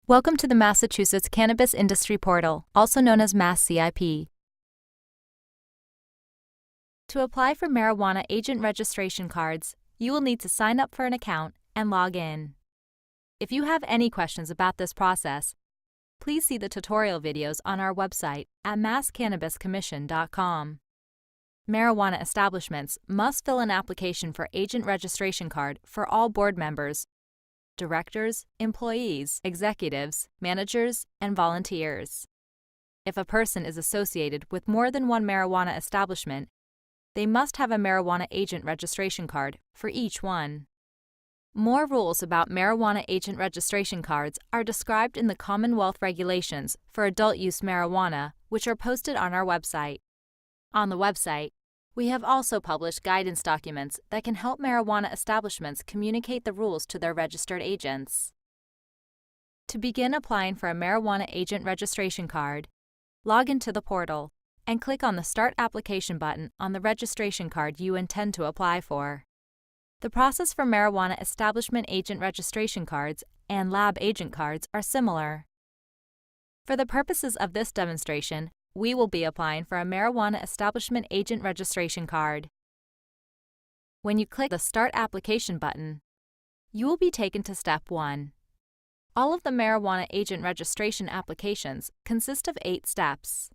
Welcome to the Massachusetts Cannabis Industry Portal, also known as MassCIP. To apply for marijuana agent registration cards, you will need to sign up for an account and log in. If you have any questions about this process, please see the tutorial videos on our website at masscannabiscommission.com. Marijuana establishments must fill an application for agent registration card for all board members, directors, employees, executives, managers, and volunteers. If a person is associated with more than one marijuana establishment, they must have a marijuana agent registration card for each one. More rules about marijuana agent registration cards are described in the Commonwealth Regulations for adult use marijuana, which are posted on our website. On the website, we have also published guidance documents that can help marijuana establishments communicate the rules to their registered agents. To begin applying for a marijuana agent registration card, log into the portal and click on the Start Application button on the registration card you intend to apply for. The process for marijuana establishment agent registration cards and lab agent cards are similar. For the purposes of this demonstration, we will be applying for a marijuana establishment agent registration card. When you click the Start Application button, you will be taken to Step 1. All of the marijuana agent registration applications consist of 8 steps.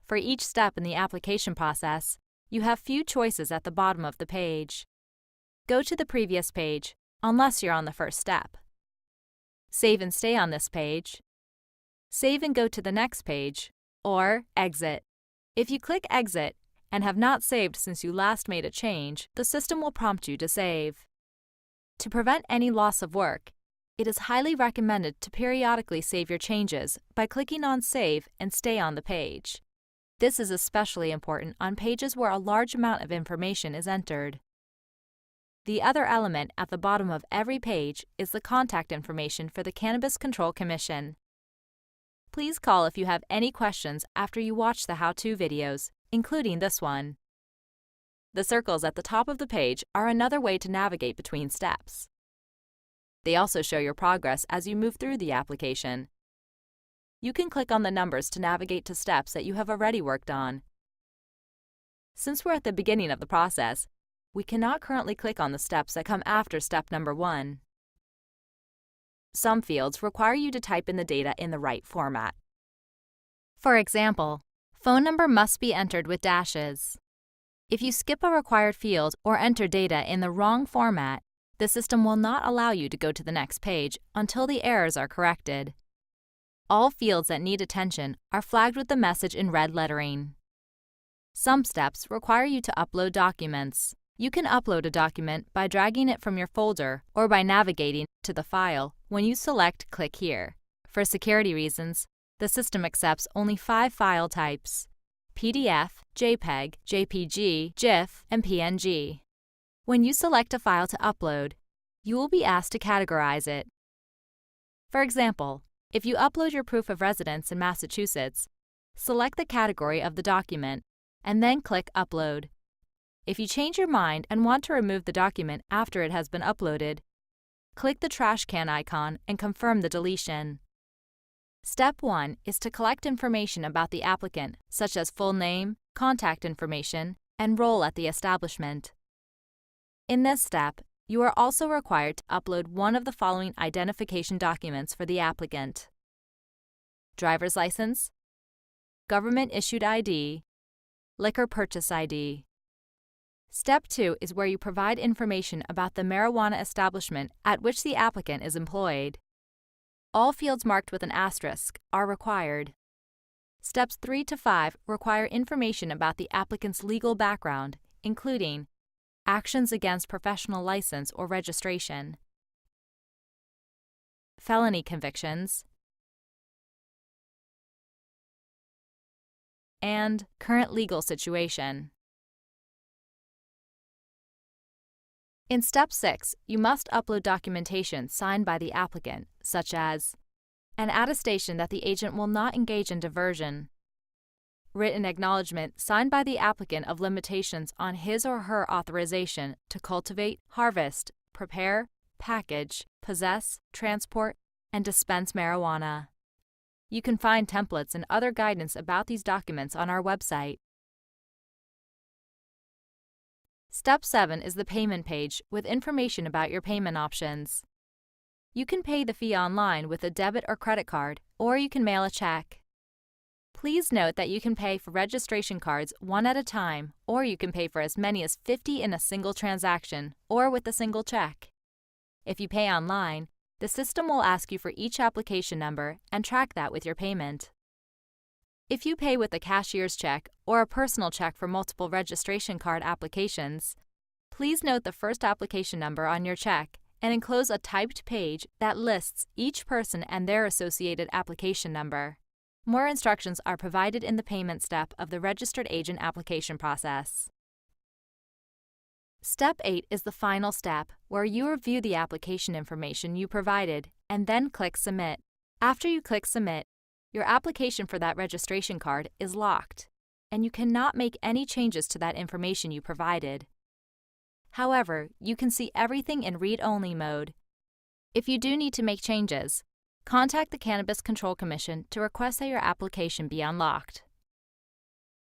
For each step in the application process, you have few choices at the bottom of the page. Go to the previous page, unless you're on the first step. Save and stay on this page. Save and go to the next page, or exit. If you click exit and have not saved since you last made a change, the system will prompt you to save. To prevent any loss of work, it is highly recommended to periodically save your changes by clicking on Save and stay on the page. This is especially important on pages where a large amount of information is entered. The other element at the bottom of every page is the contact information for the Cannabis Control Commission. Please call if you have any questions after you watch the how-to videos, including this one. The circles at the top of the page are another way to navigate between steps. They also show your progress as you move through the application. You can click on the numbers to navigate to steps that you have already worked on. Since we're at the beginning of the process, we cannot currently click on the steps that come after step number 1. Some fields require you to type in the data in the right format. For example, phone number must be entered with dashes. If you skip a required field or enter data in the wrong format, the system will not allow you to go to the next page until the errors are corrected. All fields that need attention are flagged with the message in red lettering. Some steps require you to upload documents. You can upload a document by dragging it from your folder or by navigating to the file when you select Click Here. For security reasons, the system accepts only 5 file types: PDF, JPEG, JPG, GIF, and PNG. When you select a file to upload, you will be asked to categorize it. For example, if you upload your proof of residence in Massachusetts, select the category of the document and then click Upload. If you change your mind and want to remove the document after it has been uploaded, click the trash can icon and confirm the deletion. Step 1 is to collect information about the applicant, such as full name, contact information, and role at the establishment. In this step, you are also required to upload one of the following identification documents for the applicant: driver's license, government-issued ID, liquor purchase ID. Step 2 is where you provide information about the marijuana establishment at which the applicant is employed. All fields marked with an asterisk are required. Steps 3 to 5 require information about the applicant's legal background, including actions against professional license or registration, felony convictions, and current legal situation. In Step 6, you must upload documentation signed by the applicant, such as an attestation that the agent will not engage in diversion, written acknowledgement signed by the applicant of limitations on his or her authorization to cultivate, harvest, prepare, package, possess, transport, and dispense marijuana. You can find templates and other guidance about these documents on our website. Step 7 is the payment page with information about your payment options. You can pay the fee online with a debit or credit card, or you can mail a check. Please note that you can pay for registration cards one at a time, or you can pay for as many as 50 in a single transaction, or with a single check. If you pay online, the system will ask you for each application number and track that with your payment. If you pay with a cashier's check or a personal check for multiple registration card applications, please note the first application number on your check and enclose a typed page that lists each person and their associated application number. More instructions are provided in the payment step of the registered agent application process. Step 8 is the final step, where you review the application information you provided and then click Submit. After you click Submit, your application for that registration card is locked, and you cannot make any changes to that information you provided. However, you can see everything in read-only mode. If you do need to make changes, contact the Cannabis Control Commission to request that your application be unlocked.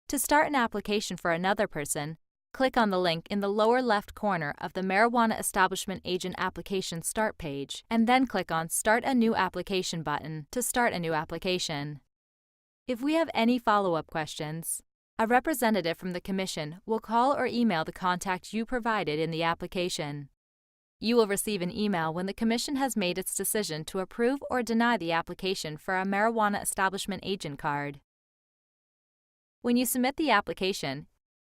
To start an application for another person, click on the link in the lower left corner of the Marijuana Establishment Agent Application Start page, and then click on Start a New Application button to start a new application. If we have any follow-up questions, a representative from the Commission will call or email the contact you provided in the application. You will receive an email when the Commission has made its decision to approve or deny the application for a Marijuana Establishment Agent card. When you submit the application,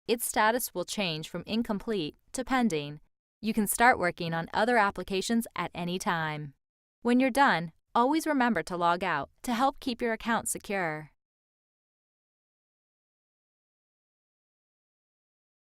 its status will change from incomplete to pending. You can start working on other applications at any time. When you're done, always remember to log out to help keep your account secure.